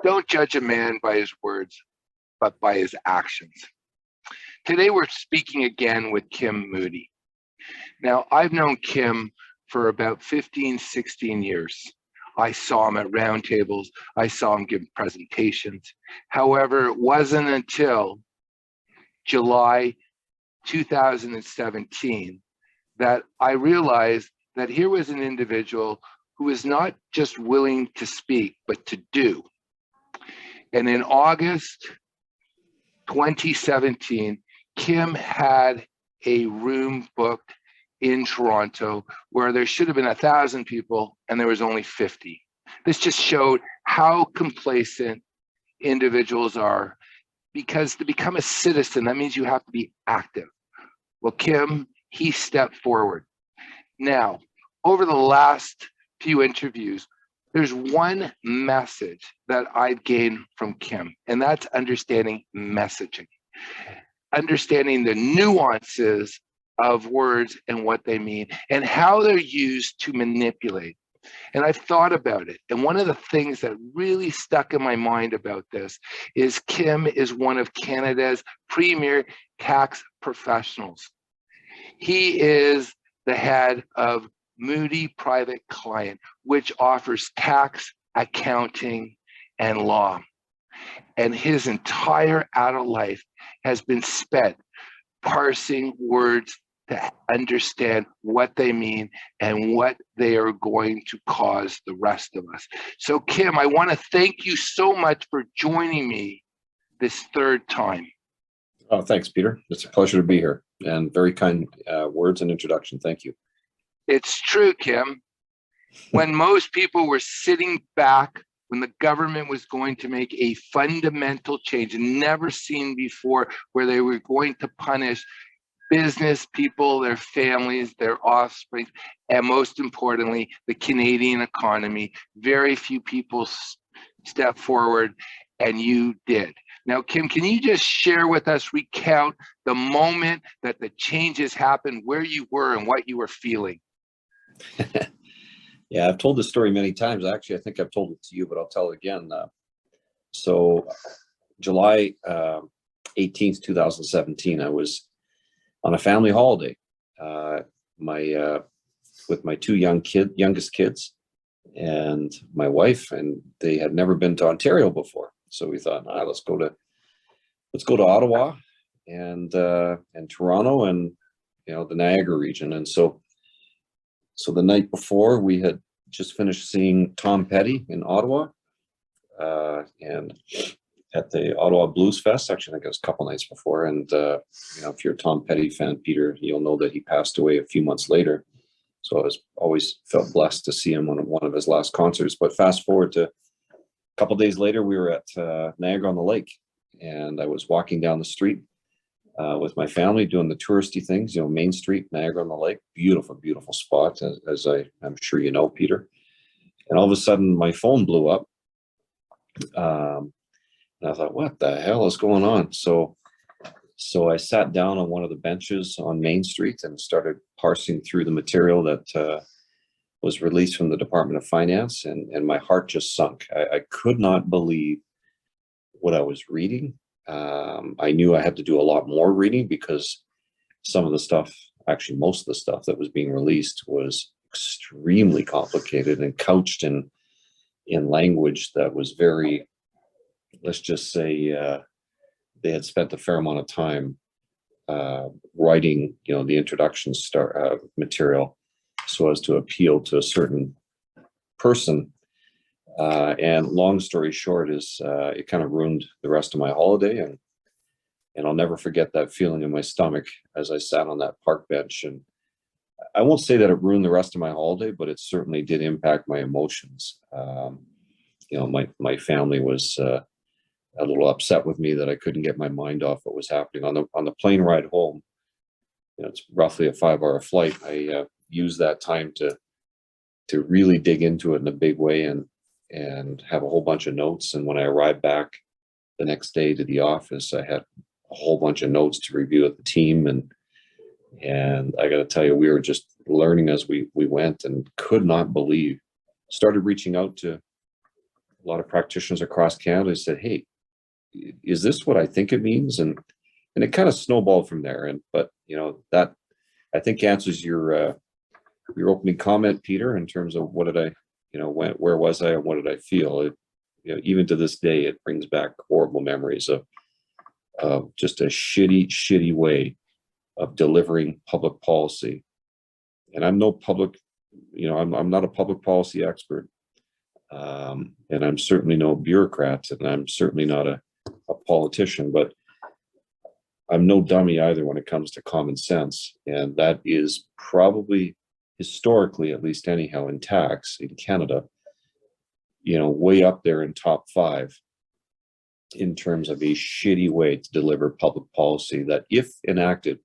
Don't judge a man by his words, but by his actions. Today we're speaking again with Kim Moody. Now, I've known Kim for about 15, 16 years. I saw him at roundtables. I saw him give presentations. However, it wasn't until July 2017 that I realized that here was an individual who was not just willing to speak, but to do. And in August 2017, Kim had a room booked in Toronto where there should have been 1,000 people and there was only 50. This just showed how complacent individuals are, because to become a citizen, that means you have to be active. Well, Kim, he stepped forward. Now, over the last few interviews, there's one message that I've gained from Kim, and that's understanding messaging, understanding the nuances of words and what they mean and how they're used to manipulate. And I've thought about it. And one of the things that really stuck in my mind about this is Kim is one of Canada's premier tax professionals. He is the head of Moody Private Client, which offers tax, accounting, and law. And his entire adult life has been spent parsing words to understand what they mean and what they are going to cause the rest of us. So Kim, I want to thank you so much for joining me this third time. Oh, thanks, Peter. It's a pleasure to be here, and very kind words and introduction. Thank you. It's true, Kim. When most people were sitting back, when the government was going to make a fundamental change, never seen before, where they were going to punish business people, their families, their offspring, and most importantly, the Canadian economy, very few people stepped forward, and you did. Now, Kim, can you just share with us, recount the moment that the changes happened, where you were and what you were feeling? Yeah, I've told this story many times. Actually, I think I've told it to you, but I'll tell it again. So July 18th, 2017, I was on a family holiday with my two youngest kids and my wife, and they had never been to Ontario before. So we thought, let's go to Ottawa and Toronto and the Niagara region. And so the night before, we had just finished seeing Tom Petty in Ottawa, and at the Ottawa Blues Fest. Actually, I think it was a couple nights before. And if you're a Tom Petty fan, Peter, you'll know that he passed away a few months later. So I always felt blessed to see him on one of his last concerts. But fast forward to a couple days later, we were at Niagara on the Lake, and I was walking down the street with my family doing the touristy things, Main Street, Niagara on the Lake, beautiful, beautiful spot, as I'm sure you know, Peter. And all of a sudden, my phone blew up. And I thought, what the hell is going on? So I sat down on one of the benches on Main Street and started parsing through the material that was released from the Department of Finance, and my heart just sunk. I could not believe what I was reading. I knew I had to do a lot more reading, because some of the stuff, actually most of the stuff that was being released, was extremely complicated and couched in language that was very, let's just say, they had spent a fair amount of time writing, the introduction material so as to appeal to a certain person. And long story short is it kind of ruined the rest of my holiday, and I'll never forget that feeling in my stomach as I sat on that park bench. And I won't say that it ruined the rest of my holiday, but it certainly did impact my emotions. My family was a little upset with me that I couldn't get my mind off what was happening on the plane ride home. It's roughly a 5-hour flight. I used that time to really dig into it in a big way and have a whole bunch of notes. And when I arrived back the next day to the office, I had a whole bunch of notes to review with the team. And I got to tell you, we were just learning as we went, and could not believe, started reaching out to a lot of practitioners across Canada said, hey, is this what I think it means? And it kind of snowballed from there. But that I think answers your opening comment, Peter, in terms of what did I, where was I and what did I feel? Even to this day, it brings back horrible memories of just a shitty way of delivering public policy. And I'm no public, I'm not a public policy expert. And I'm certainly no bureaucrat, and I'm certainly not a politician, but I'm no dummy either when it comes to common sense. And that is probably, historically, at least anyhow, in tax in Canada, way up there in top 5 in terms of a shitty way to deliver public policy that, if enacted,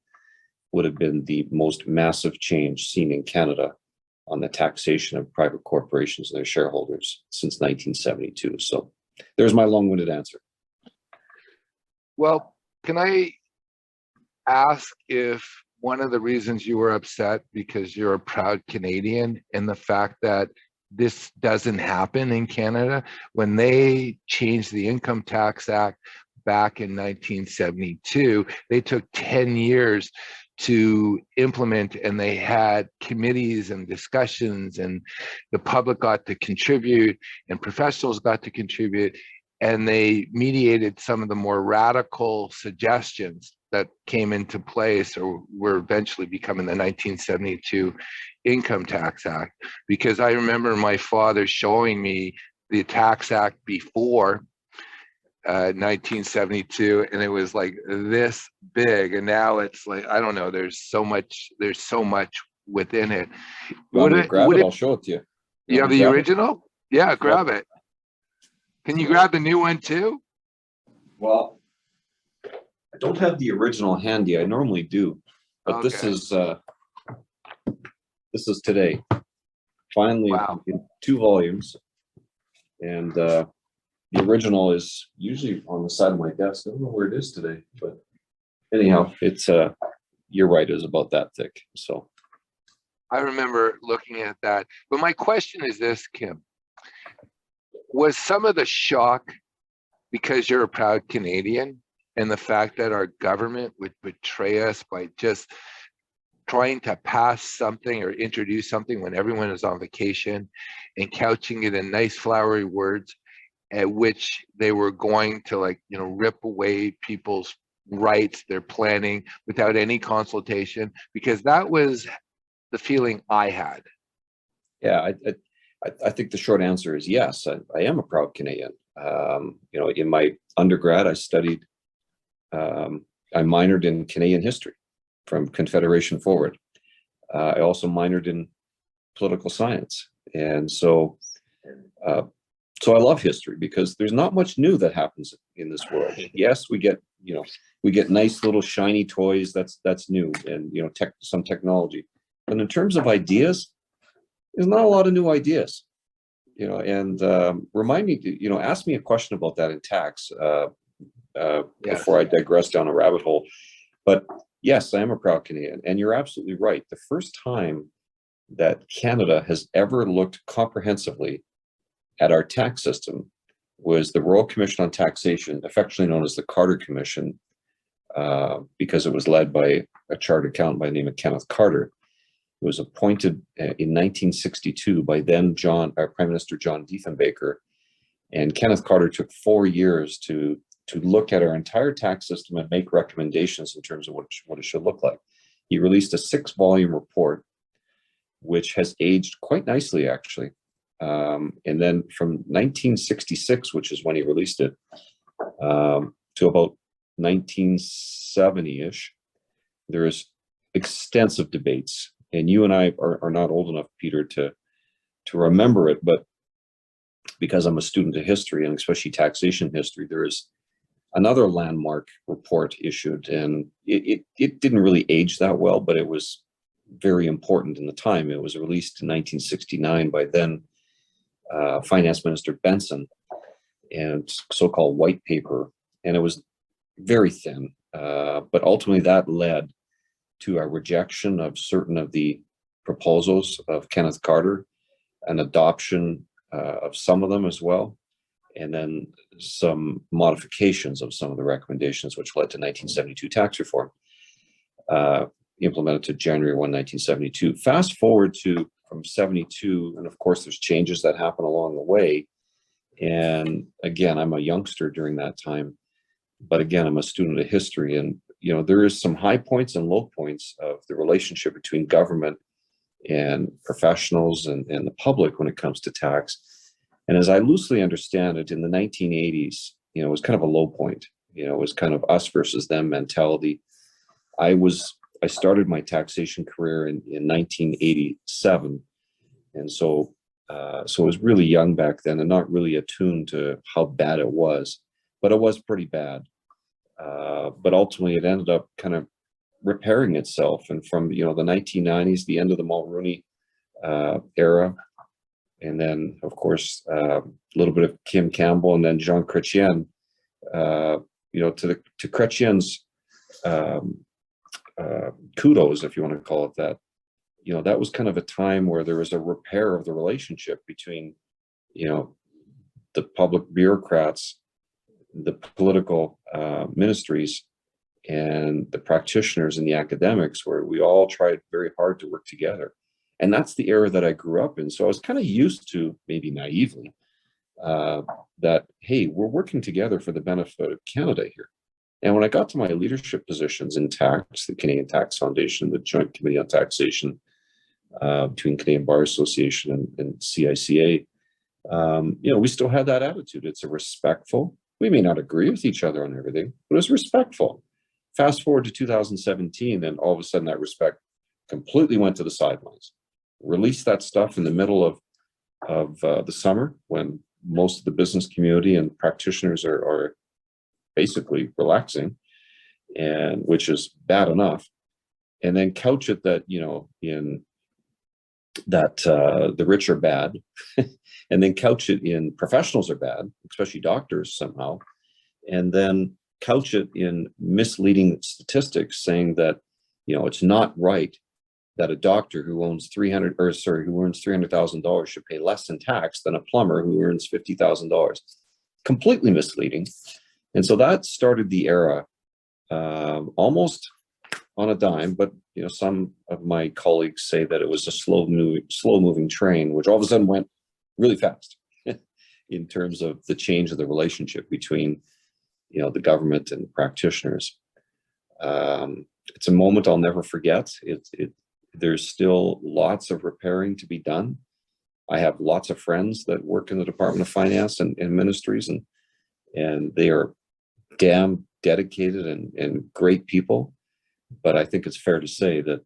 would have been the most massive change seen in Canada on the taxation of private corporations and their shareholders since 1972. So there's my long-winded answer. Well, can I ask if one of the reasons you were upset because you're a proud Canadian, and the fact that this doesn't happen in Canada? When they changed the Income Tax Act back in 1972, they took 10 years to implement, and they had committees and discussions, and the public got to contribute and professionals got to contribute, and they mediated some of the more radical suggestions that came into place or were eventually becoming the 1972 Income Tax Act. Because I remember my father showing me the Tax Act before 1972, and it was like this big, and now it's like, I don't know, there's so much within it. I'll show it to you. You have the original? Yeah, grab it. Can you grab the new one too? Well, I don't have the original handy. I normally do, but Okay. this is today. Finally, Wow. in 2 volumes, and the original is usually on the side of my desk. I don't know where it is today, but anyhow, it's you're right, it was about that thick. So I remember looking at that. But my question is this, Kim. Was some of the shock because you're a proud Canadian, and the fact that our government would betray us by just trying to pass something or introduce something when everyone is on vacation, and couching it in nice flowery words, at which they were going to, like, rip away people's rights, their planning, without any consultation? Because that was the feeling I had. yeah, I think the short answer is yes. I am a proud Canadian. In my undergrad, I studied, I minored in Canadian history from Confederation forward. I also minored in political science. And so I love history, because there's not much new that happens in this world. Yes, we get nice little shiny toys. That's new, and some technology. But in terms of ideas, there's not a lot of new ideas. And remind me, ask me a question about that in tax before I digress down a rabbit hole. But yes, I am a proud Canadian, and you're absolutely right. The first time that Canada has ever looked comprehensively at our tax system was the Royal Commission on Taxation, affectionately known as the Carter Commission, because it was led by a chartered accountant by the name of Kenneth Carter. It was appointed in 1962 by then Prime Minister John Diefenbaker, and Kenneth Carter took 4 years to look at our entire tax system and make recommendations in terms of what it should look like. He released a 6-volume report, which has aged quite nicely, actually. And then from 1966, which is when he released it, to about 1970-ish, there is extensive debates. And you and I are not old enough, Peter, to remember it, but because I'm a student of history, and especially taxation history, there is another landmark report issued, and it didn't really age that well, but it was very important in the time. It was released in 1969 by then Finance Minister Benson, and so-called white paper, and it was very thin, but ultimately that led to a rejection of certain of the proposals of Kenneth Carter, an adoption of some of them as well. and then some modifications of some of the recommendations, which led to 1972 tax reform, implemented to January 1, 1972. Fast forward to from 72, and of course there's changes that happen along the way. And again, I'm a youngster during that time, but again, I'm a student of history, and there is some high points and low points of the relationship between government and professionals and the public when it comes to tax. And as I loosely understand it, in the 1980s, it was kind of a low point. It was kind of us versus them mentality. I started my taxation career in 1987, and so I was really young back then and not really attuned to how bad it was, but it was pretty bad. But ultimately, it ended up kind of repairing itself, and from the 1990s, the end of the Mulroney era, and then of course a little bit of Kim Campbell, and then Jean Chrétien. To Chrétien's kudos, if you want to call it that. That was kind of a time where there was a repair of the relationship between the public bureaucrats, the political ministries, and the practitioners and the academics, where we all tried very hard to work together. And that's the era that I grew up in. So I was kind of used to, maybe naively, that, hey, we're working together for the benefit of Canada here. And when I got to my leadership positions in tax, the Canadian Tax Foundation, the Joint Committee on Taxation between Canadian Bar Association and CICA, we still had that attitude. It's a respectful, we may not agree with each other on everything, but it's respectful. Fast forward to 2017, and all of a sudden that respect completely went to the sidelines. Released that stuff in the middle of the summer, when most of the business community and practitioners are basically relaxing, and which is bad enough. And then couch it that, in that the rich are bad, and then couch it in professionals are bad, especially doctors somehow, and then couch it in misleading statistics saying that, it's not right that a doctor who earns $300,000 should pay less in tax than a plumber who earns $50,000. Completely misleading. And so that started the era, almost on a dime, but some of my colleagues say that it was a slow moving train, which all of a sudden went really fast in terms of the change of the relationship between the government and practitioners. It's a moment I'll never forget. There's still lots of repairing to be done. I have lots of friends that work in the Department of Finance and ministries, and they are damn dedicated and great people. But I think it's fair to say that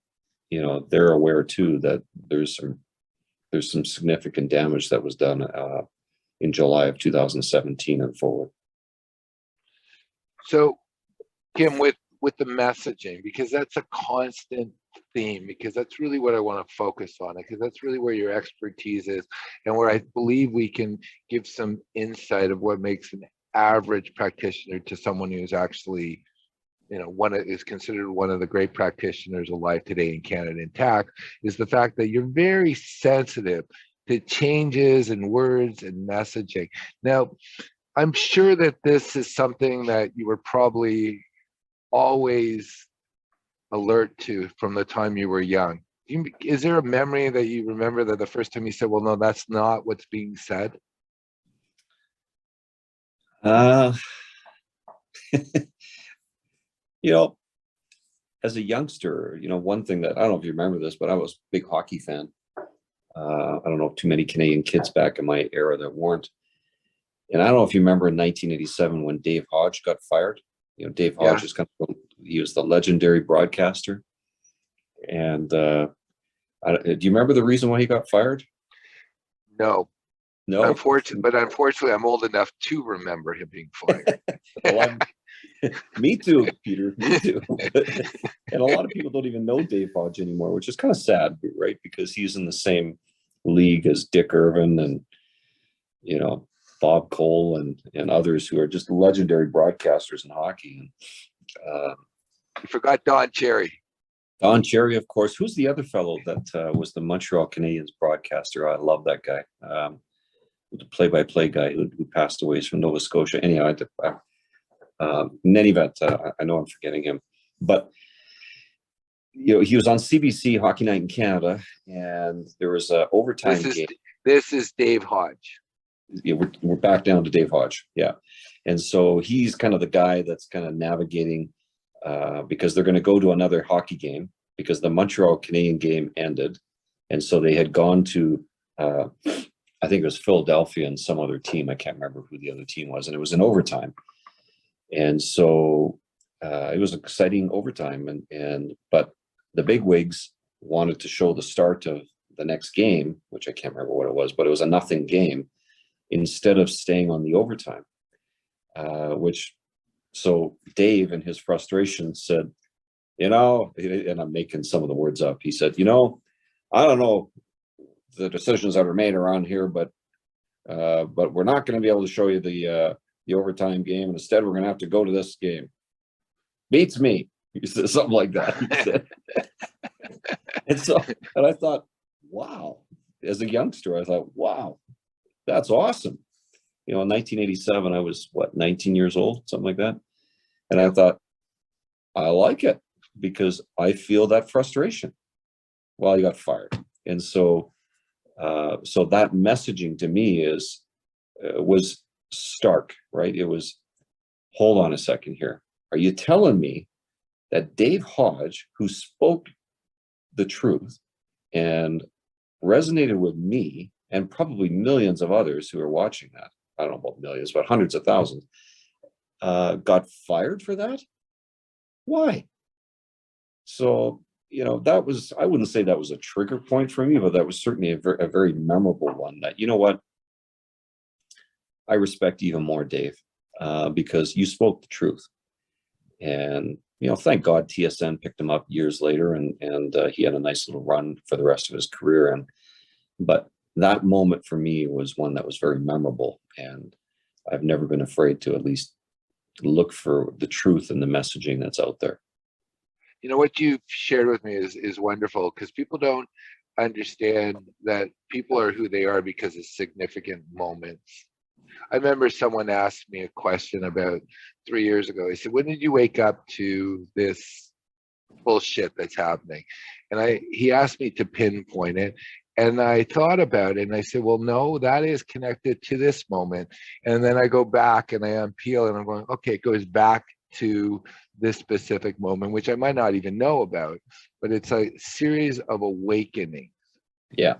they're aware too that there's some significant damage that was done in July of 2017 and forward. So, Kim, with the messaging, because that's a constant theme, because that's really what I want to focus on, because that's really where your expertise is, and where I believe we can give some insight of what makes an average practitioner to someone who's actually, is considered one of the great practitioners alive today in Canada in tax, is the fact that you're very sensitive to changes in words and messaging. Now, I'm sure that this is something that you were probably always alert to from the time you were young. Is there a memory that you remember that the first time you said, well, no, that's not what's being said? As a youngster, one thing that, I don't know if you remember this, but I was a big hockey fan. I don't know if too many Canadian kids back in my era that weren't. And I don't know if you remember in 1987 when Dave Hodge got fired. Dave Hodge is he was the legendary broadcaster. And do you remember the reason why he got fired? No. No. Unfortunately, I'm old enough to remember him being fired. Well, me too, Peter. Me too. And a lot of people don't even know Dave Hodge anymore, which is kind of sad, right? Because he's in the same league as Dick Irvin and Bob Cole and others who are just legendary broadcasters in hockey. You forgot Don Cherry. Don Cherry, of course. Who's the other fellow that was the Montreal Canadiens broadcaster? I love that guy. the play-by-play guy who passed away. He's from Nova Scotia. Anyhow, in any event, I know I'm forgetting him, but he was on CBC Hockey Night in Canada, and there was a overtime game. This is Dave Hodge. Yeah, we're back down to Dave Hodge, yeah, and so he's kind of the guy that's kind of navigating because they're going to go to another hockey game because the Montreal Canadian game ended, and so they had gone to I think it was Philadelphia and some other team. I can't remember who the other team was, and it was in overtime, and so it was exciting overtime, but the bigwigs wanted to show the start of the next game, which I can't remember what it was, but it was a nothing game, instead of staying on the overtime, so Dave in his frustration said, and I'm making some of the words up. He said, I don't know the decisions that are made around here, but we're not going to be able to show you the overtime game. Instead, we're going to have to go to this game. Beats me. He said something like that. He said. and I thought, wow. As a youngster, I thought, wow, that's awesome. In 1987, I was 19 years old, something like that. And I thought, I like it because I feel that frustration. Well, he got fired. And so that messaging to me was stark, right? It was, hold on a second here. Are you telling me that Dave Hodge, who spoke the truth and resonated with me and probably millions of others who are watching that, I don't know about millions, but hundreds of thousands, got fired for that? Why? So, that was, I wouldn't say that was a trigger point for me, but that was certainly a very memorable one that, I respect even more, Dave, because you spoke the truth. And, thank God TSN picked him up years later and he had a nice little run for the rest of his career. But that moment for me was one that was very memorable. And I've never been afraid to at least look for the truth and the messaging that's out there. What you've shared with me is wonderful, because people don't understand that people are who they are because of significant moments. I remember someone asked me a question about 3 years ago. He said, when did you wake up to this bullshit that's happening? And he asked me to pinpoint it. And I thought about it and I said, well, no, that is connected to this moment. And then I go back and I unpeel and I'm going, okay, it goes back to this specific moment, which I might not even know about, but it's a series of awakening. Yeah.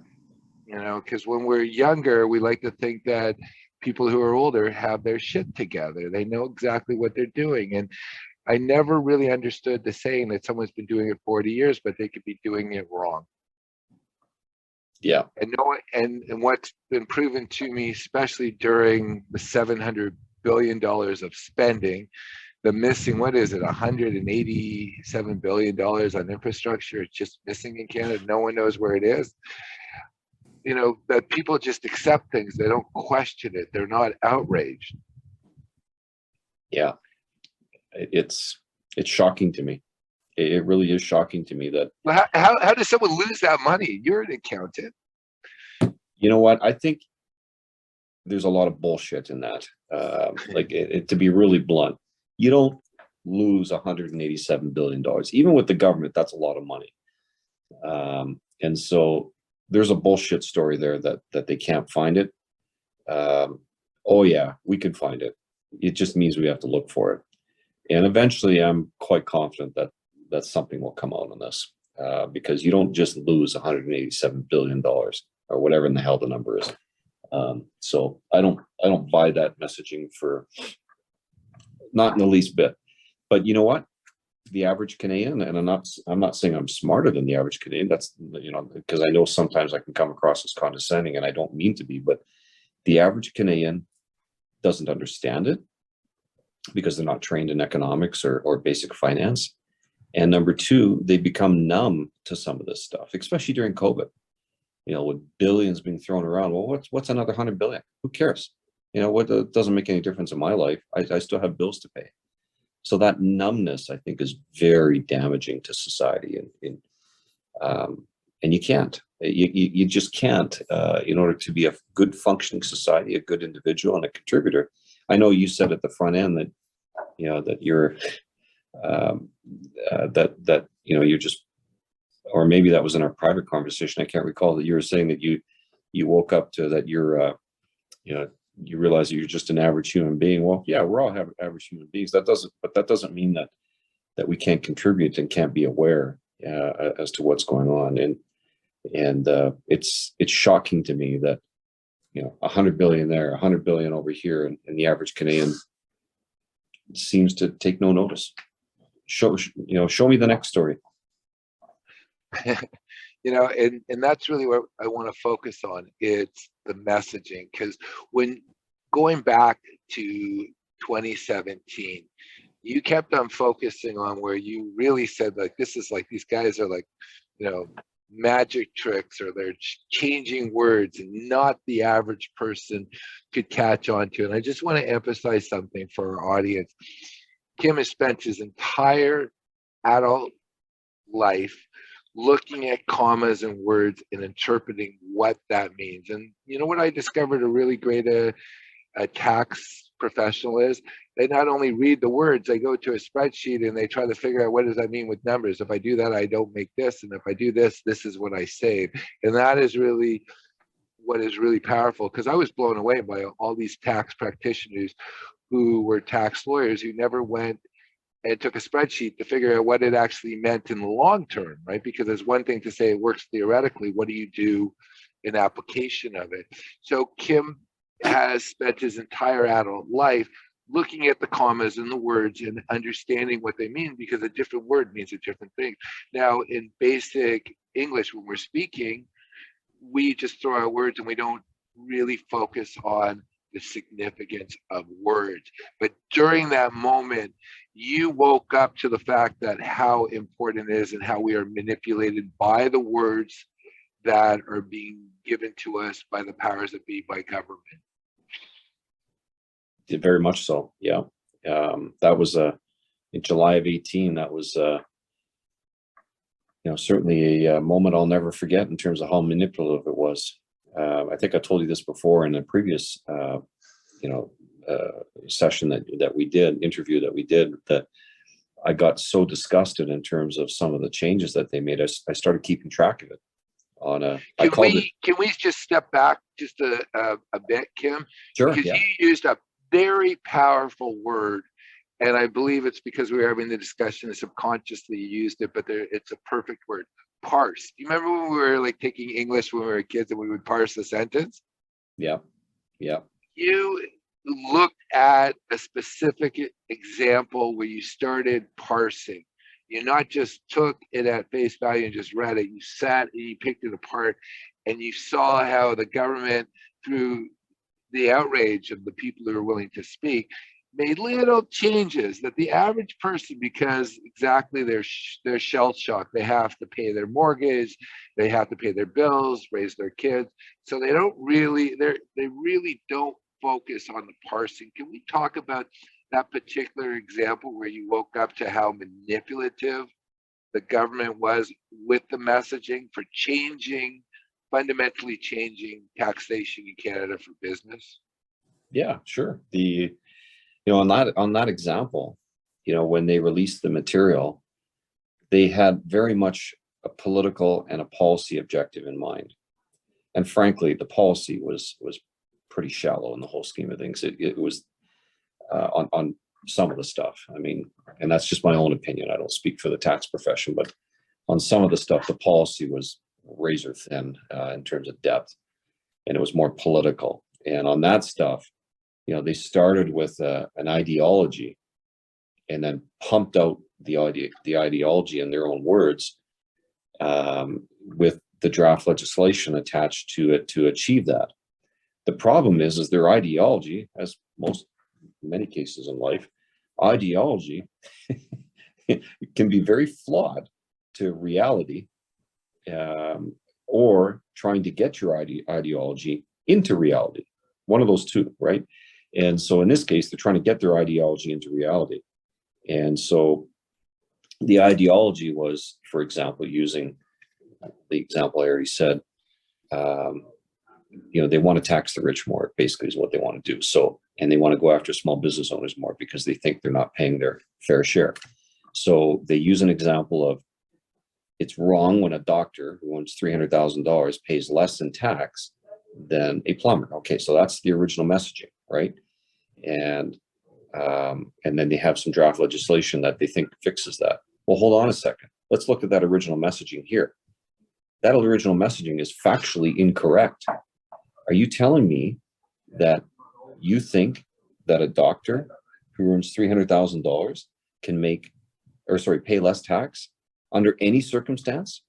Because when we're younger, we like to think that people who are older have their shit together. They know exactly what they're doing. And I never really understood the saying that someone's been doing it 40 years, but they could be doing it wrong. Yeah. And what's been proven to me, especially during the $700 billion of spending, the missing, what is it, $187 billion on infrastructure, it's just missing in Canada. No one knows where it is. That people just accept things. They don't question it. They're not outraged. Yeah. It's shocking to me. It really is shocking to me that. Well, how does someone lose that money? You're an accountant. You know what? I think there's a lot of bullshit in that. To be really blunt, you don't lose $187 billion. Even with the government, that's a lot of money. And so there's a bullshit story there that they can't find it. Oh yeah, we can find it. It just means we have to look for it. And eventually I'm quite confident that something will come out on this, because you don't just lose $187 billion or whatever in the hell the number is. So I don't buy that messaging for not in the least bit. But you know what? The average Canadian, and I'm not saying I'm smarter than the average Canadian. That's, because I know sometimes I can come across as condescending, and I don't mean to be, but the average Canadian doesn't understand it because they're not trained in economics or basic finance. And number two, they become numb to some of this stuff, especially during COVID. With billions being thrown around. Well, what's another 100 billion? Who cares? It doesn't make any difference in my life. I still have bills to pay. So that numbness, I think, is very damaging to society, and you can't. You just can't, in order to be a good functioning society, a good individual and a contributor. I know you said at the front end that, that you're, you're just, or maybe that was in our private conversation. I can't recall that you were saying that you woke up to that you're, you realize that you're just an average human being. Well, yeah, we're all average human beings. But that doesn't mean that we can't contribute and can't be aware as to what's going on. And it's shocking to me that 100 billion there, 100 billion over here, and the average Canadian seems to take no notice. Show me the next story. And that's really what I want to focus on. It's the messaging, because when going back to 2017, you kept on focusing on where you really said, like, this is like, these guys are like, magic tricks, or they're changing words and not the average person could catch on to. And I just want to emphasize something for our audience. Kim has spent his entire adult life looking at commas and words and interpreting what that means. And you know what I discovered a really great a tax professional is? They not only read the words, they go to a spreadsheet and they try to figure out, what does that mean with numbers? If I do that, I don't make this. And if I do this, this is what I save. And that is really what is really powerful, because I was blown away by all these tax practitioners who were tax lawyers who never went and took a spreadsheet to figure out what it actually meant in the long term, right? Because there's one thing to say it works theoretically. What do you do in application of it? So Kim has spent his entire adult life looking at the commas and the words and understanding what they mean, because a different word means a different thing. Now, in basic English, when we're speaking, we just throw out words and we don't really focus on the significance of words. But during that moment, you woke up to the fact that how important it is and how we are manipulated by the words that are being given to us by the powers that be, by government. Very much so. Yeah. That was in July of 18. That was certainly a moment I'll never forget in terms of how manipulative it was. I think I told you this before in a previous session that we did, interview that we did, that I got so disgusted in terms of some of the changes that they made. I started keeping track of it on a. Can we just step back just a bit, Kim? Sure. Because yeah. you used a very powerful word, and I believe it's because we were having the discussion and subconsciously you used it, but it's a perfect word. Parse. Do you remember when we were like taking English when we were kids and we would parse a sentence? Yeah. Yeah. You looked at a specific example where you started parsing. You not just took it at face value and just read it. You sat and you picked it apart, and you saw how the government, through the outrage of the people who are willing to speak, made little changes that the average person, because exactly they're shell shocked. They have to pay their mortgage, they have to pay their bills, raise their kids. So they really don't focus on the parsing. Can we talk about that particular example where you woke up to how manipulative the government was with the messaging for fundamentally changing taxation in Canada for business? Yeah, sure. On that example, when they released the material, they had very much a political and a policy objective in mind. And frankly, the policy was pretty shallow in the whole scheme of things. It was on some of the stuff. I mean, and that's just my own opinion. I don't speak for the tax profession, but on some of the stuff, the policy was razor thin in terms of depth, and it was more political. And on that stuff, they started with an ideology and then pumped out the ideology in their own words with the draft legislation attached to it to achieve that. The problem is their ideology, as many cases in life, ideology can be very flawed to reality, or trying to get your ideology into reality. One of those two, right? And so in this case, they're trying to get their ideology into reality. And so the ideology was, for example, using the example I already said, they want to tax the rich more, basically is what they want to do. So, and they want to go after small business owners more because they think they're not paying their fair share. So they use an example of it's wrong when a doctor who owns $300,000 pays less in tax than a plumber. Okay, so that's the original messaging, right? And then they have some draft legislation that they think fixes that. Well, hold on a second. Let's look at that original messaging here. That original messaging is factually incorrect. Are you telling me that you think that a doctor who earns $300,000 can pay less tax under any circumstance,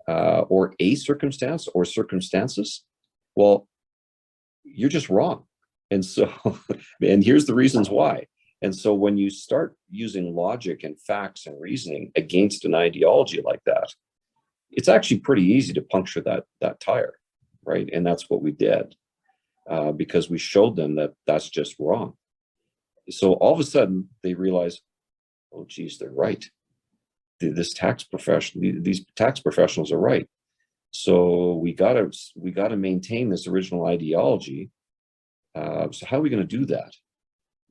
or a circumstance or circumstances? Well, you're just wrong. And so, and here's the reasons why. And so when you start using logic and facts and reasoning against an ideology like that, it's actually pretty easy to puncture that tire, right? And that's what we did, because we showed them that that's just wrong. So all of a sudden they realize, oh, geez, they're right. These tax professionals are right. So we gotta maintain this original ideology. So how are we going to do that?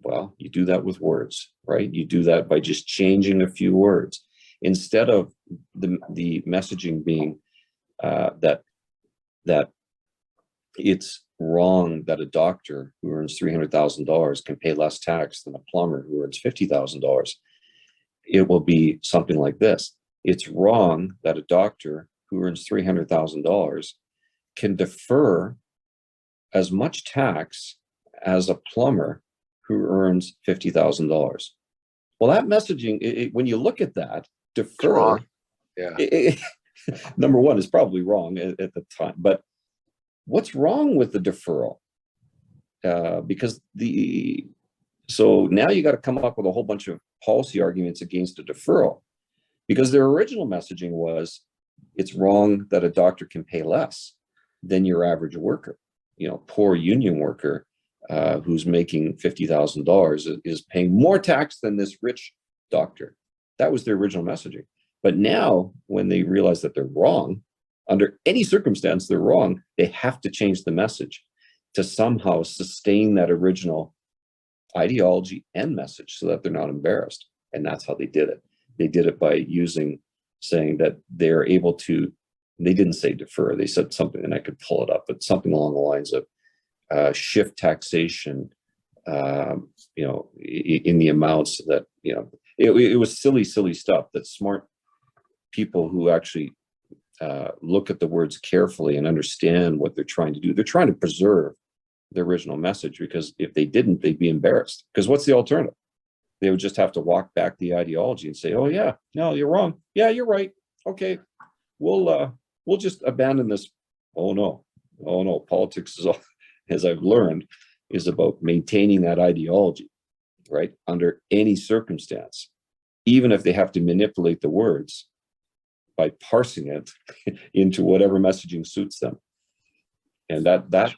Well, you do that with words, right? You do that by just changing a few words instead of the messaging being that it's wrong that a doctor who earns $300,000 can pay less tax than a plumber who earns $50,000. It will be something like this. It's wrong that a doctor who earns $300,000 can defer as much tax as a plumber who earns $50,000. Well, that messaging, when you look at that, defer, Yeah. Number one, is probably wrong at the time. But what's wrong with the deferral? So now you got to come up with a whole bunch of policy arguments against a deferral, because their original messaging was it's wrong that a doctor can pay less than your average worker. Poor union worker who's making $50,000 is paying more tax than this rich doctor. That was their original messaging. But now when they realize that they're wrong, under any circumstance they're wrong, they have to change the message to somehow sustain that original ideology and message so that they're not embarrassed. And that's how they did it. They did it by saying that they're able to, they didn't say defer, they said something, and I could pull it up, but something along the lines of shift taxation, in the amounts that, it was silly stuff that smart people who actually look at the words carefully and understand what they're trying to do. They're trying to preserve the original message, because if they didn't, they'd be embarrassed. Because what's the alternative? They would just have to walk back the ideology and say, oh yeah, no, you're wrong. Yeah, you're right. Okay, we'll just abandon this. Oh no, politics is, as I've learned, is about maintaining that ideology, right? Under any circumstance, even if they have to manipulate the words by parsing it into whatever messaging suits them. And that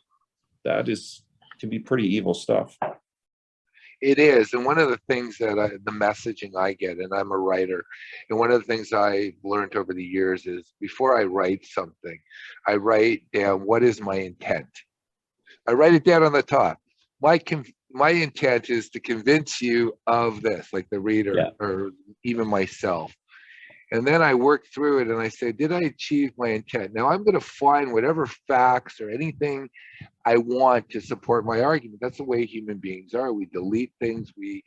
can be pretty evil stuff. It is. And one of the things that the messaging I get, and I'm a writer, and one of the things I've learned over the years is before I write something, I write down what is my intent. I write it down on the top. My intent is to convince you of this, like the reader, or even myself. And then I work through it and I say, did I achieve my intent? Now I'm going to find whatever facts or anything I want to support my argument. That's the way human beings are. We delete things. We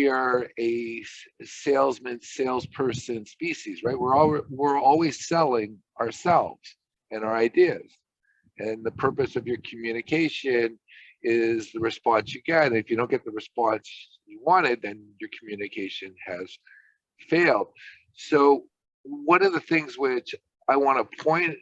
are a salesperson species, right? We're always selling ourselves and our ideas. And the purpose of your communication is the response you get. And if you don't get the response you wanted, then your communication has failed. So one of the things which I want to point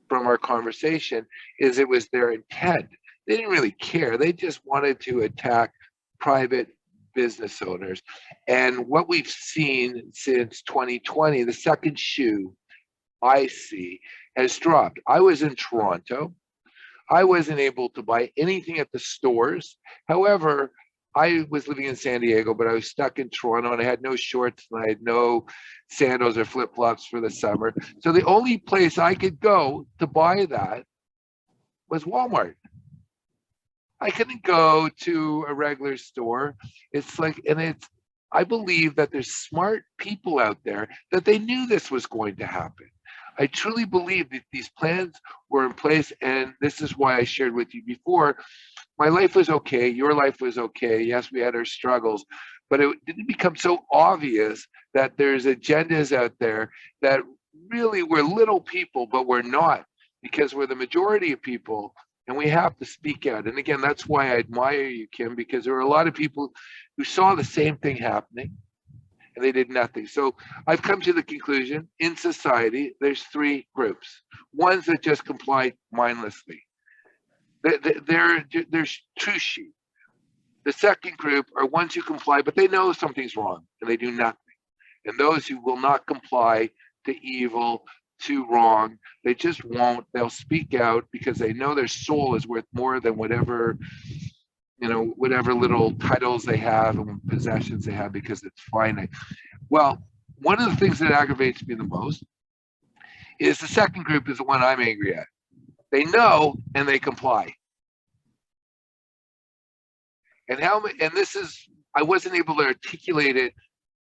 from our conversation is it was their intent. They didn't really care. They just wanted to attack private business owners. And what we've seen since 2020, the second shoe I see has dropped. I was in Toronto. I wasn't able to buy anything at the stores. However, I was living in San Diego, but I was stuck in Toronto and I had no shorts and I had no sandals or flip-flops for the summer. So the only place I could go to buy that was Walmart. I couldn't go to a regular store. It's like, and it's, I believe that there's smart people out there that they knew this was going to happen. I truly believe that these plans were in place, and this is why I shared with you before. My life was okay. Your life was okay. Yes, we had our struggles, but it didn't become so obvious that there's agendas out there that really we're little people, but we're not, because we're the majority of people and we have to speak out. And again, that's why I admire you, Kim, because there were a lot of people who saw the same thing happening and they did nothing. So I've come to the conclusion in society, there's three groups. Ones that just comply mindlessly. They're true sheep. The second group are ones who comply, but they know something's wrong and they do nothing. And those who will not comply to evil, to wrong, they just won't. They'll speak out because they know their soul is worth more than whatever, whatever little titles they have and possessions they have, because it's finite. Well, one of the things that aggravates me the most is the second group is the one I'm angry at. They know and they comply. And this is, I wasn't able to articulate it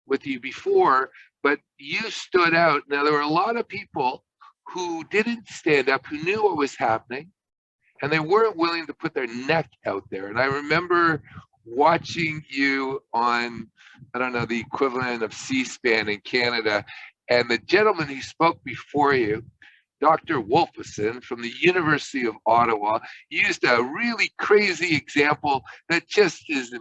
with you before, but you stood out. Now, there were a lot of people who didn't stand up, who knew what was happening, and they weren't willing to put their neck out there. And I remember watching you on, I don't know, the equivalent of C-SPAN in Canada, and the gentleman who spoke before you, Dr. Wolfison from the University of Ottawa, used a really crazy example that just is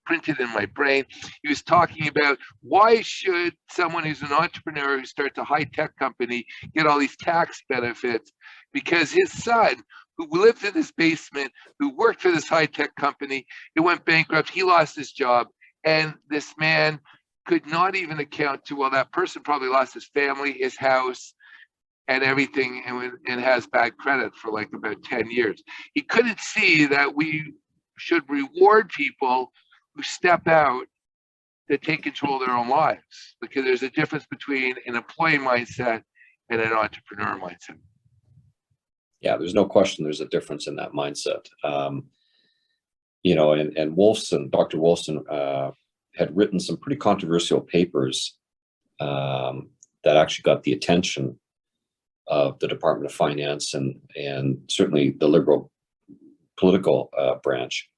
printed in my brain. He was talking about why should someone who's an entrepreneur who starts a high-tech company get all these tax benefits, because his son, who lived in his basement, who worked for this high-tech company, it went bankrupt, he lost his job, and this man could not even account to, well, that person probably lost his family, his house, and everything, and has bad credit for like about 10 years. He couldn't see that we should reward people who step out to take control of their own lives, because there's a difference between an employee mindset and an entrepreneur mindset. Yeah, there's no question there's a difference in that mindset. And Wolfson, Dr. Wolfson, had written some pretty controversial papers that actually got the attention of the Department of Finance and certainly the Liberal political branch,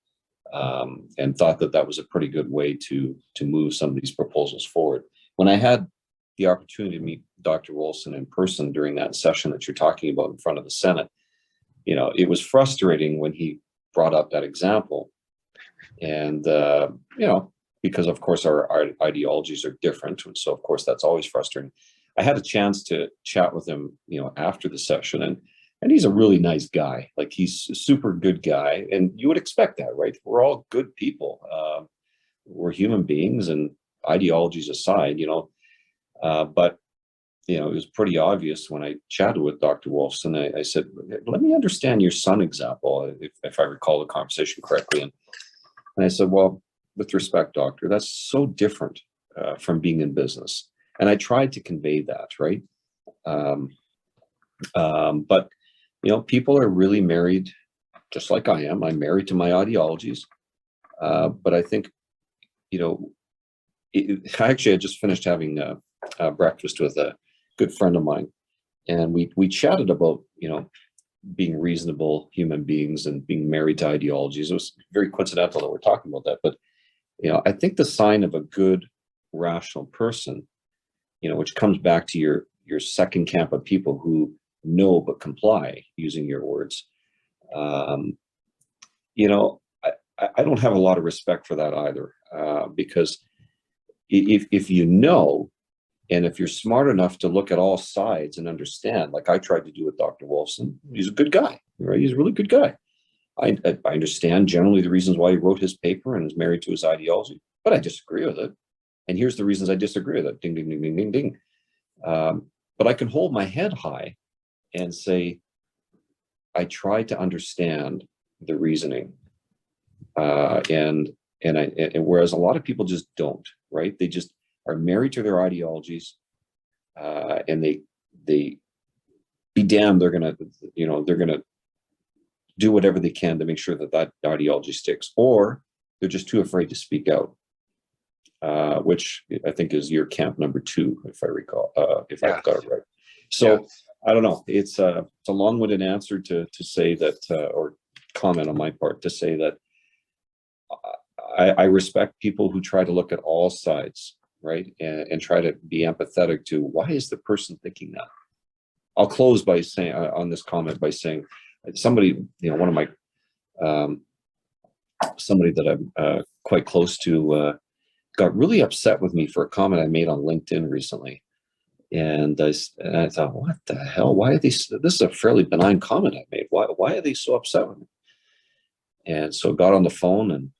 and thought that was a pretty good way to move some of these proposals forward. When I had the opportunity to meet Dr. Wolfson in person during that session that you're talking about in front of the Senate, it was frustrating when he brought up that example. And, because of course our ideologies are different. And so of course that's always frustrating. I had a chance to chat with him, after the session, and he's a really nice guy. Like, he's a super good guy, and you would expect that, right? We're all good people. We're human beings, and ideologies aside, but it was pretty obvious when I chatted with Dr. Wolfson. I said, let me understand your son example, if I recall the conversation correctly. And I said, well, with respect, doctor, that's so different from being in business. And I tried to convey that, right? But, people are really married, just like I am. I'm married to my ideologies. But I think, actually, I just finished having breakfast with a good friend of mine. And we chatted about, being reasonable human beings and being married to ideologies. It was very coincidental that we're talking about that. But, I think the sign of a good, rational person, which comes back to your second camp of people who know but comply, using your words. I don't have a lot of respect for that either, because if you know, and if you're smart enough to look at all sides and understand, like I tried to do with Dr. Wolfson, he's a good guy, right? He's a really good guy. I understand generally the reasons why he wrote his paper and is married to his ideology, but I disagree with it. And here's the reasons I disagree with it. Ding, ding, ding, ding, ding, ding. But I can hold my head high and say, I try to understand the reasoning. And And whereas a lot of people just don't, right? They just are married to their ideologies, and they be damned, they're gonna, they're gonna do whatever they can to make sure that that ideology sticks, or they're just too afraid to speak out, which I think is your camp number 2, if I recall, if I've got it right. So I don't know. It's a long-winded answer to say that, or comment on my part to say that I respect people who try to look at all sides, right, and try to be empathetic to why is the person thinking that. I'll close by saying on this comment by saying somebody, one of my somebody that I'm quite close to got really upset with me for a comment I made on LinkedIn recently. And I thought, what the hell? Why are they? This is a fairly benign comment I made. Why are they so upset with me? And so got on the phone and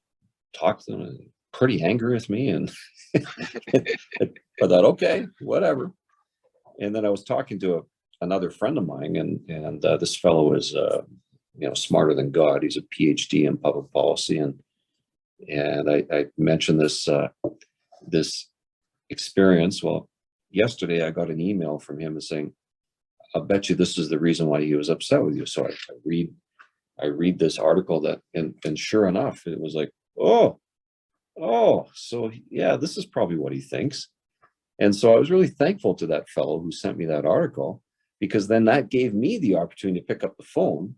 talked to them, and pretty angry with me. And I thought, okay, whatever. And then I was talking to another friend of mine, and this fellow is smarter than God. He's a PhD in public policy, and I mentioned this experience. Well, yesterday I got an email from him saying, "I'll bet you this is the reason why he was upset with you." So I read this article and sure enough, it was like, oh, so yeah, this is probably what he thinks. And so I was really thankful to that fellow who sent me that article, because then that gave me the opportunity to pick up the phone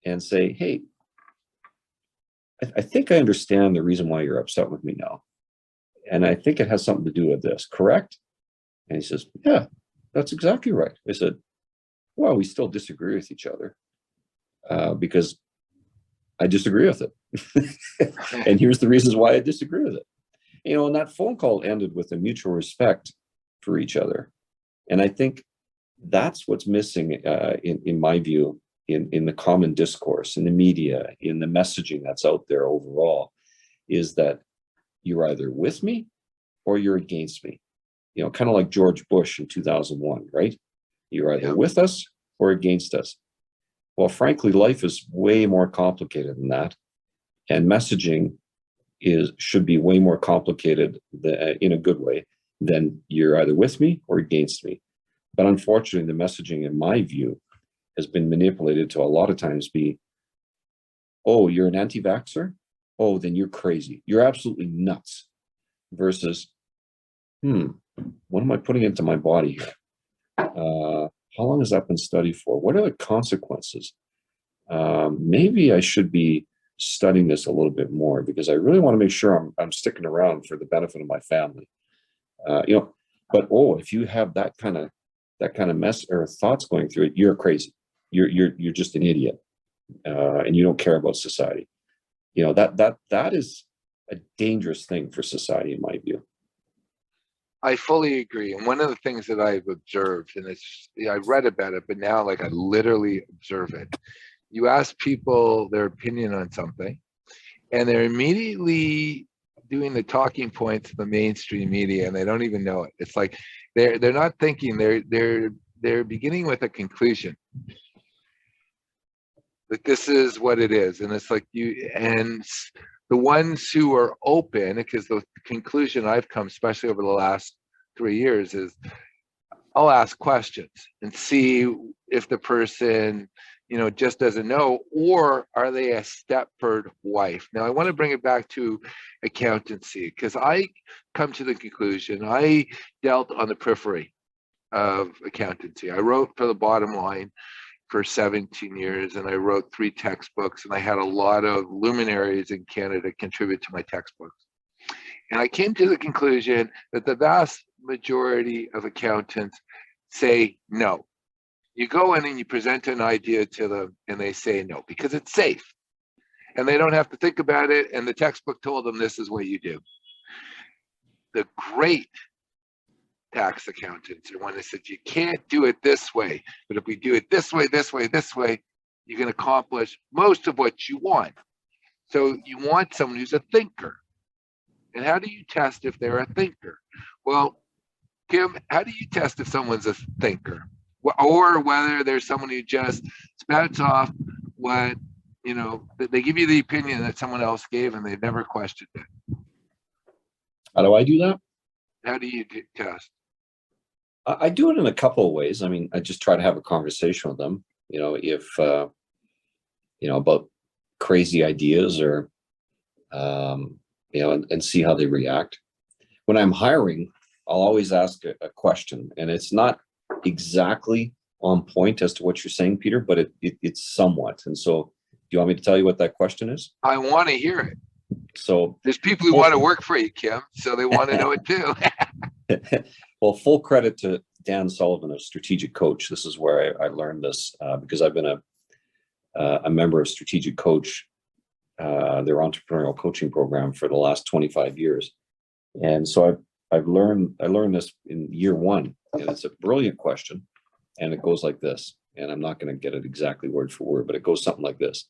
and say, hey, I think I understand the reason why you're upset with me now. And I think it has something to do with this, correct? And he says, yeah, that's exactly right. I said, well, we still disagree with each other because I disagree with it. And here's the reasons why I disagree with it. And that phone call ended with a mutual respect for each other. And I think that's what's missing, in my view, in the common discourse, in the media, in the messaging that's out there overall, is that you're either with me or you're against me. Kind of like George Bush in 2001, right? You're either with us or against us. Well, frankly, life is way more complicated than that. And messaging should be way more complicated in a good way than you're either with me or against me. But unfortunately, the messaging, in my view, has been manipulated to a lot of times be, oh, you're an anti-vaxxer? Oh, then you're crazy. You're absolutely nuts. Versus, what am I putting into my body here? How long has that been studied for? What are the consequences? Maybe I should be studying this a little bit more, because I really want to make sure I'm sticking around for the benefit of my family. But if you have that kind of mess or thoughts going through it, you're crazy. You're just an idiot, and you don't care about society. That is a dangerous thing for society, in my view. I fully agree. And one of the things that I've observed, and I read about it, but now I literally observe it. You ask people their opinion on something, and they're immediately doing the talking points of the mainstream media, and they don't even know it. It's like they're not thinking. They're beginning with a conclusion that this is what it is, and it's like the ones who are open, because the conclusion I've come, especially over the last 3 years, is I'll ask questions and see if the person, just doesn't know, or are they a Stepford wife? Now, I want to bring it back to accountancy, because I come to the conclusion, I dealt on the periphery of accountancy. I wrote for the Bottom Line for 17 years, and I wrote 3 textbooks, and I had a lot of luminaries in Canada contribute to my textbooks. And I came to the conclusion that the vast majority of accountants say no. You go in and you present an idea to them, and they say no, because it's safe. And they don't have to think about it, and the textbook told them this is what you do. The great tax accountants are when they said, you can't do it this way, but if we do it this way, this way, this way, you can accomplish most of what you want. So you want someone who's a thinker. And how do you test if they're a thinker? Well, Kim, how do you test if someone's a thinker? Or whether there's someone who just spouts off what you know, they give you the opinion that someone else gave and they've never questioned it. How do I do that? How do you test? I do it in a couple of ways. I mean, I just try to have a conversation with them, you know, if, you know, about crazy ideas or, you know, and see how they react. When I'm hiring, I'll always ask a question, and it's not exactly on point as to what you're saying, Peter, but it's somewhat. And so, do you want me to tell you what that question is? I want to hear it. So There's people who want to work for you, Kim, so they want to know it too. well, full credit to Dan Sullivan, a strategic coach. This is where I learned this because I've been a member of Strategic Coach, their entrepreneurial coaching program, for the last 25 years. And so I learned this in year one, and it's a brilliant question, and it goes like this. And I'm not going to get it exactly word for word, but it goes something like this.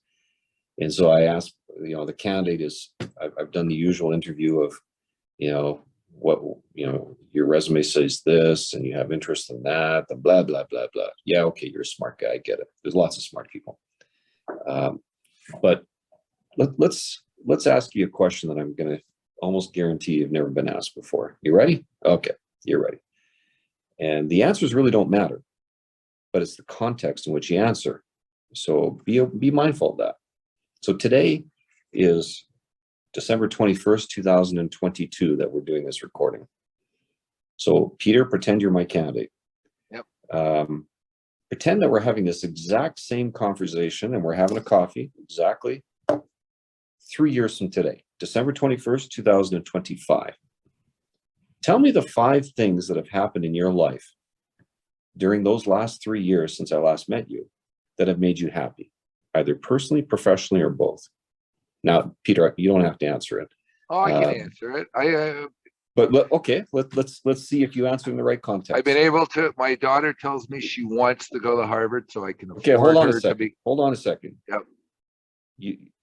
And so I asked, you know, the candidate is, I've done the usual interview of, you know, what, you know, your resume says this, and you have interest in that, the blah, blah, blah, blah. Yeah, okay, you're a smart guy, I get it. There's lots of smart people. But let's ask you a question that I'm going to almost guarantee you've never been asked before. You ready? Okay, you're ready. And the answers really don't matter, but it's the context in which you answer. So be mindful of that. So today is December 21st, 2022 that we're doing this recording. So Peter, pretend you're my candidate. Yep. Pretend that we're having this exact same conversation and we're having a coffee exactly 3 years from today, December 21st, 2025. Tell me the 5 things that have happened in your life during those last 3 years since I last met you that have made you happy, either personally, professionally, or both. Now, Peter, you don't have to answer it. Oh, I can answer it. But okay, let's see if you answer in the right context. I've been able to. My daughter tells me she wants to go to Harvard, so I can afford okay, hold on her a second. to be. Hold on a second. Yep.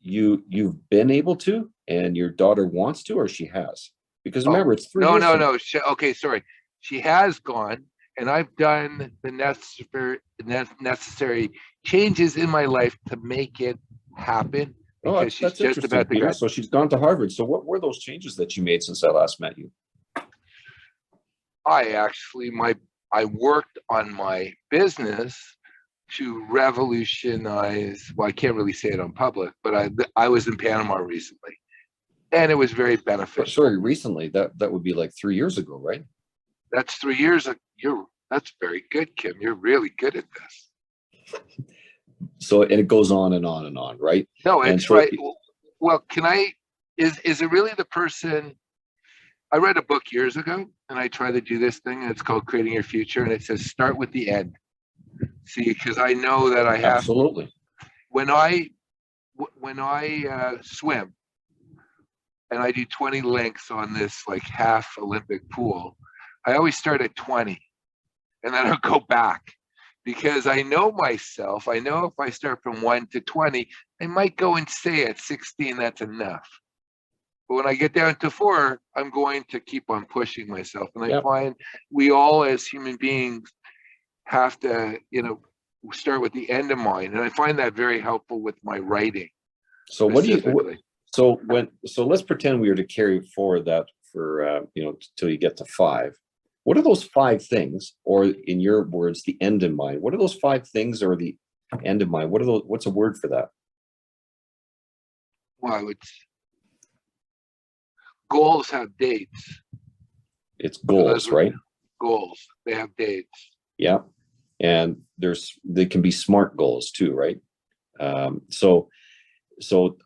You've been able to, and your daughter wants to, or she has? Because remember, it's 3 No, years. no. Okay, sorry. She has gone, and I've done the necessary changes in my life to make it happen. Oh, Because she's that's just interesting, about to Peter. grad. So she's gone to Harvard. So what were those changes that you made since I last met you? I worked on my business to revolutionize. Well, I can't really say it on public, but I was in Panama recently, and it was very beneficial. Sorry, recently, that would be like 3 years ago, right? That's 3 years. That's very good, Kim. You're really good at this. So, and it goes on and on and on, right? No, And it's so right. Well, is it really the person? I read a book years ago, and I try to do this thing, and it's called Creating Your Future, and it says start with the end. See, because I know that I have. Absolutely. When I swim, and I do 20 lengths on this like half Olympic pool, I always start at 20, and then I'll go back. Because I know myself, I know if I start from 1 to 20, I might go and say at 16, that's enough. But when I get down to 4, I'm going to keep on pushing myself. And I find we all as human beings have to, you know, start with the end in mind. And I find that very helpful with my writing. So what do you, so let's pretend we were to carry forward that for, you know, till you get to 5. What are those 5 things, or in your words, the end in mind? What are those 5 things, or the end in mind? What's a word for that? Well, goals have dates. It's goals, right? Goals. They have dates. Yeah. And they can be SMART goals too, right? So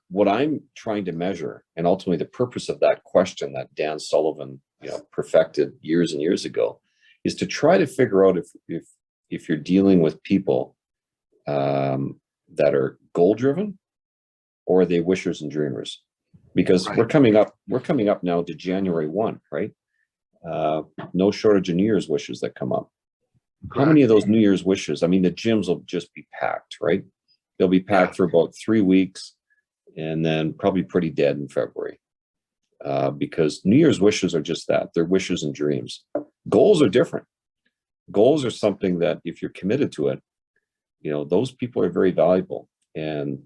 what I'm trying to measure, and ultimately the purpose of that question that Dan Sullivan, you know, perfected years and years ago, is to try to figure out if you're dealing with people that are goal driven, or are they wishers and dreamers? Because we're coming up now to January 1, right? No shortage of New Year's wishes that come up. How many of those New Year's wishes? I mean, the gyms will just be packed, right? They'll be packed for about 3 weeks, and then probably pretty dead in February. Because New Year's wishes are just that. They're wishes and dreams. Goals are different. Goals are something that if you're committed to it, you know, those people are very valuable. And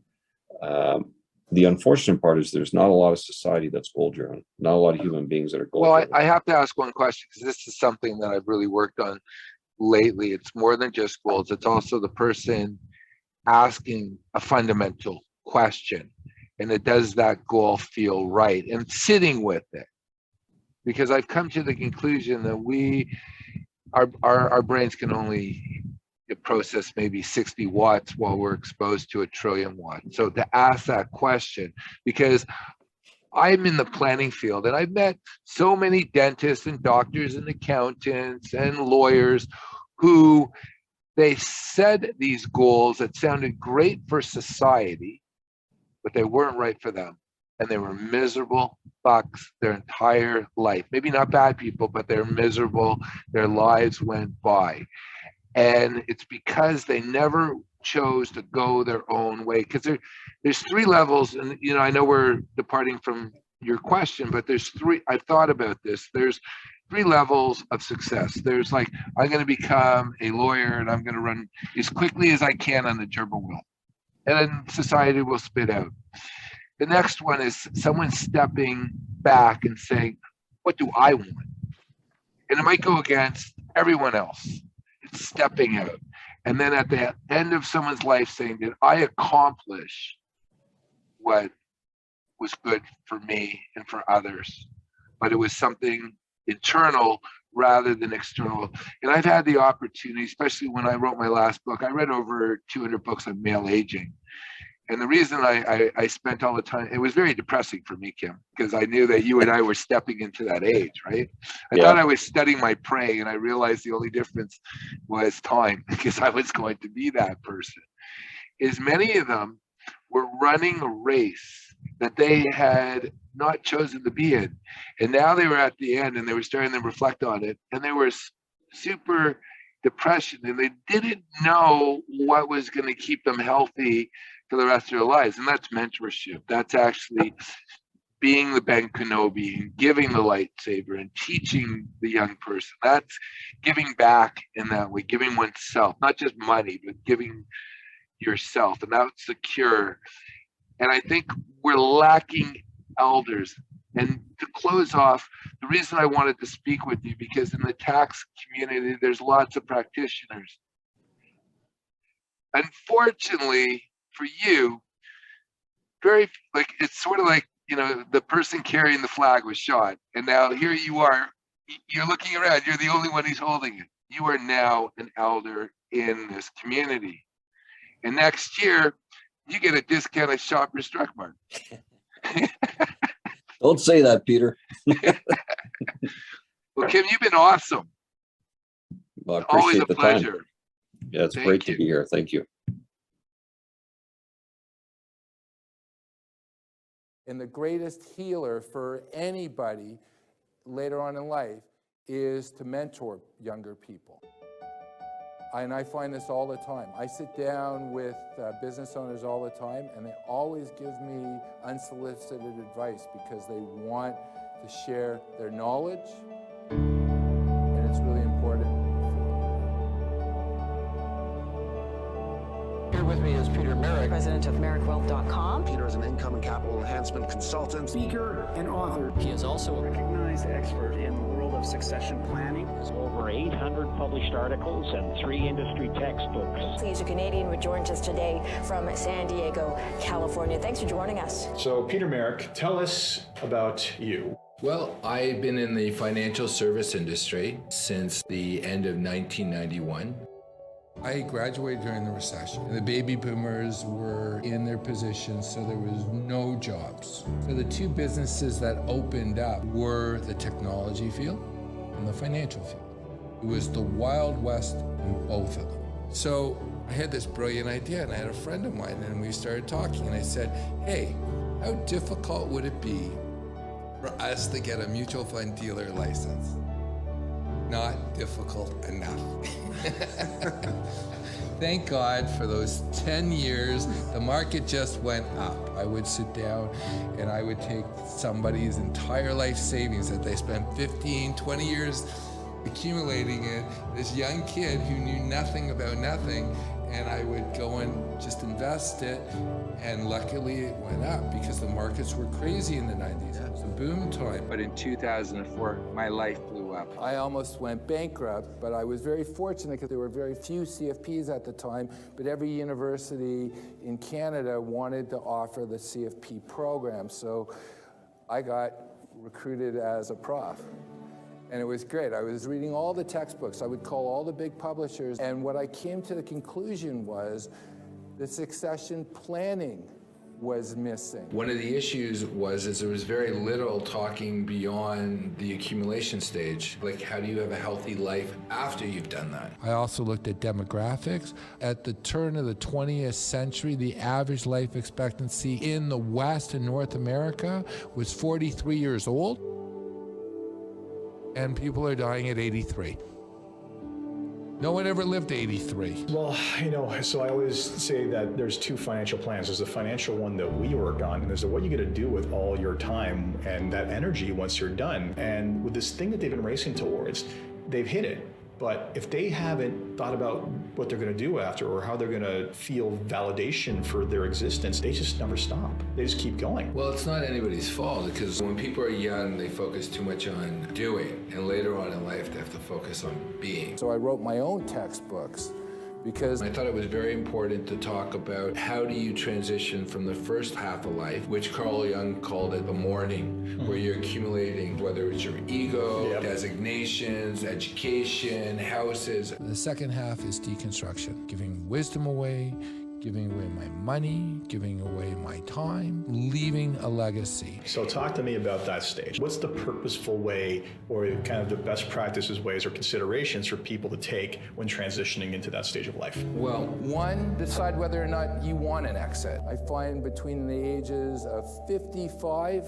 The unfortunate part is there's not a lot of society that's goal driven, not a lot of human beings that are goal Well, driven. I have to ask one question because this is something that I've really worked on lately. It's more than just goals. It's also the person asking a fundamental question, and it does that goal feel right, and sitting with it. Because I've come to the conclusion that our brains can only process maybe 60 watts while we're exposed to 1 trillion watts. So to ask that question, because I'm in the planning field and I've met so many dentists and doctors and accountants and lawyers who they said these goals that sounded great for society, but they weren't right for them. And they were miserable fucks their entire life. Maybe not bad people, but they're miserable. Their lives went by. And it's because they never chose to go their own way. Because there's 3 levels, and I know we're departing from your question, but there's 3. I've thought about this. There's 3 levels of success. There's like, I'm going to become a lawyer and I'm going to run as quickly as I can on the gerbil wheel, and then society will spit out. The next one is someone stepping back and saying, what do I want? And it might go against everyone else. It's stepping out. And then at the end of someone's life saying, did I accomplish what was good for me and for others? But it was something internal rather than external. And I've had the opportunity, especially when I wrote my last book, I read over 200 books on male aging. And the reason I spent all the time, it was very depressing for me, Kim, because I knew that you and I were stepping into that age, right? I thought I was studying my prey, and I realized the only difference was time, because I was going to be that person. Is many of them were running a race that they had not chosen to be in. And now they were at the end and they were starting to reflect on it, and they were super depression, and they didn't know what was going to keep them healthy for the rest of their lives. And that's mentorship. That's actually being the Ben Kenobi and giving the lightsaber and teaching the young person. That's giving back in that way, giving oneself, not just money, but giving yourself. And that's the cure. And I think we're lacking elders. And to close off, the reason I wanted to speak with you, because in the tax community, there's lots of practitioners. Unfortunately, for you, it's sort of like, the person carrying the flag was shot, and now here you are, you're looking around, you're the only one who's holding it. You are now an elder in this community, and next year you get a discounted Shoppers Drug Mart. Don't say that, Peter. Well, Kim, you've been awesome. Well, I Always appreciate a the time. pleasure. Yeah, it's Thank great you. to be here. Thank you. And the greatest healer for anybody later on in life is to mentor younger people. And I find this all the time. I sit down with business owners all the time, and they always give me unsolicited advice because they want to share their knowledge, and it's really important. Here with me is Peter Merrick. President of merrickwealth.com. Peter is an income and capital enhancement consultant. Speaker and author. He is also a Recognized expert in the world of succession planning. over 800 published articles and 3 industry textbooks. He's a Canadian who joins us today from San Diego, California. Thanks for joining us. So, Peter Merrick, tell us about you. Well, I've been in the financial service industry since the end of 1991. I graduated during the recession. The baby boomers were in their positions, so there was no jobs. So the 2 businesses that opened up were the technology field and the financial field. It was the Wild West in both of them. So I had this brilliant idea, and I had a friend of mine, and we started talking, and I said, hey, how difficult would it be for us to get a mutual fund dealer license? Not difficult enough. Thank God for those 10 years, the market just went up. I would sit down and I would take somebody's entire life savings that they spent 15, 20 years accumulating it. This young kid who knew nothing about nothing, and I would go and just invest it, and luckily it went up because the markets were crazy in the 90s. It was a boom time. But in 2004, my life blew up. I almost went bankrupt, but I was very fortunate because there were very few CFPs at the time, but every university in Canada wanted to offer the CFP program. So I got recruited as a prof. And it was great. I was reading all the textbooks. I would call all the big publishers. And what I came to the conclusion was the succession planning was missing. One of the issues is there was very little talking beyond the accumulation stage. Like, how do you have a healthy life after you've done that? I also looked at demographics. At the turn of the 20th century, the average life expectancy in the West and North America was 43 years old. And people are dying at 83. No one ever lived to 83. Well, so I always say that there's two financial plans. There's the financial one that we work on, and there's what you get to do with all your time and that energy once you're done. And with this thing that they've been racing towards, they've hit it. But if they haven't thought about what they're going to do after or how they're going to feel validation for their existence, they just never stop. They just keep going. Well, it's not anybody's fault because when people are young, they focus too much on doing. And later on in life, they have to focus on being. So I wrote my own textbooks because I thought it was very important to talk about how do you transition from the first half of life, which Carl Jung called it the mourning, where you're accumulating, whether it's your ego, designations, education, houses. The second half is deconstruction, giving wisdom away, giving away my money, giving away my time, leaving a legacy. So talk to me about that stage. What's the purposeful way or kind of the best practices, ways, or considerations for people to take when transitioning into that stage of life? Well, one, decide whether or not you want an exit. I find between the ages of 55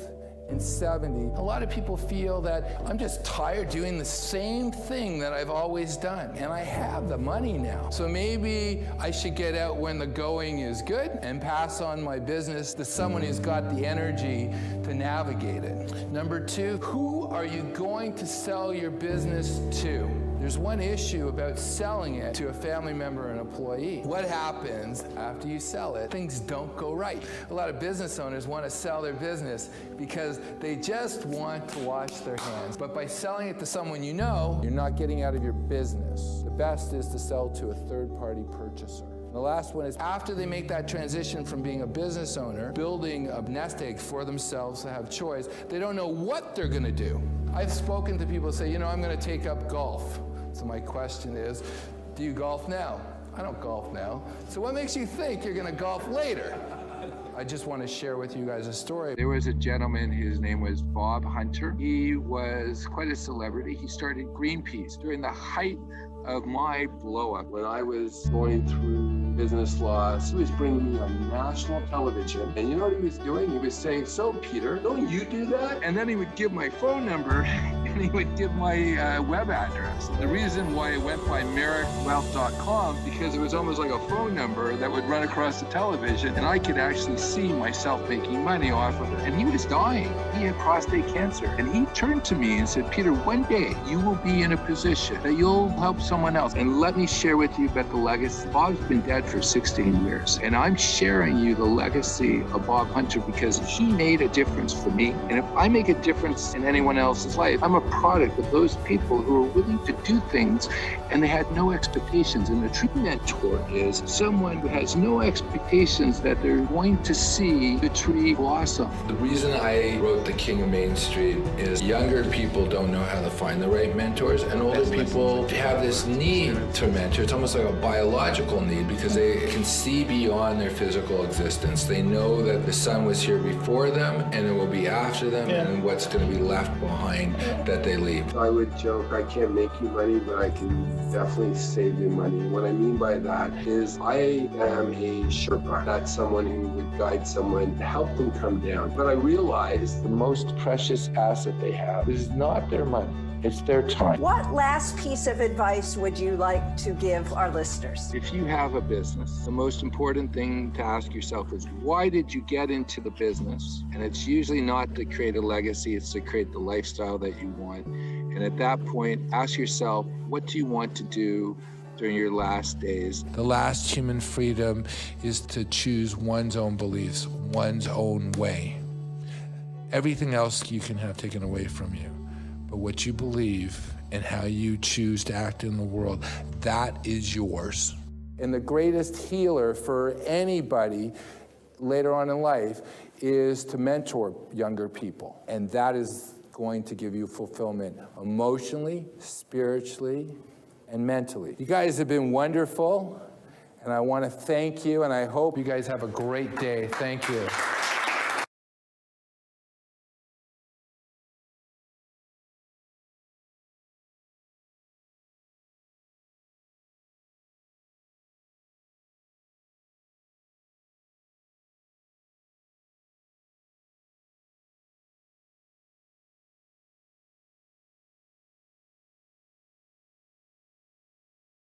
and 70, a lot of people feel that I'm just tired doing the same thing that I've always done. And I have the money now. So maybe I should get out when the going is good and pass on my business to someone who's got the energy to navigate it. Number two, who are you going to sell your business to? There's one issue about selling it to a family member or an employee. What happens after you sell it? Things don't go right. A lot of business owners want to sell their business because they just want to wash their hands. But by selling it to someone you know, you're not getting out of your business. The best is to sell to a third-party purchaser. The last one is after they make that transition from being a business owner, building a nest egg for themselves to have choice, they don't know what they're going to do. I've spoken to people who say, I'm going to take up golf. So my question is, do you golf now? I don't golf now. So what makes you think you're going to golf later? I just want to share with you guys a story. There was a gentleman, his name was Bob Hunter. He was quite a celebrity. He started Greenpeace during the height of my blow up. When I was going through business loss, he was bringing me on national television. And you know what he was doing? He was saying, so Peter, don't you do that? And then he would give my phone number and he would give my web address. The reason why it went by merrickwealth.com, because it was almost like a phone number that would run across the television and I could actually see myself making money off of it. And he was dying. He had prostate cancer. And he turned to me and said, Peter, one day you will be in a position that you'll help someone else. And let me share with you about the legacy. Bob's been dead for 16 years. And I'm sharing you the legacy of Bob Hunter because he made a difference for me. And if I make a difference in anyone else's life, I'm a product of those people who are willing to do things and they had no expectations. And a true mentor is someone who has no expectations that they're going to see the tree blossom. The reason I wrote The King of Main Street is younger people don't know how to find the right mentors, and older people have this need to mentor. It's almost like a biological need because they can see beyond their physical existence. They know that the sun was here before them and it will be after them and what's going to be left behind that they leave. I would joke, I can't make you money, but I can definitely save you money. What I mean by that is I am a Sherpa. That's someone who would guide someone to help them come down. But I realize the most precious asset they have is not their money. It's their time. What last piece of advice would you like to give our listeners? If you have a business, the most important thing to ask yourself is, why did you get into the business? And it's usually not to create a legacy, it's to create the lifestyle that you want. And at that point, ask yourself, what do you want to do during your last days? The last human freedom is to choose one's own beliefs, one's own way. Everything else you can have taken away from you. But what you believe and how you choose to act in the world, that is yours. And the greatest healer for anybody later on in life is to mentor younger people. And that is going to give you fulfillment emotionally, spiritually, and mentally. You guys have been wonderful, and I want to thank you, and I hope you guys have a great day. Thank you.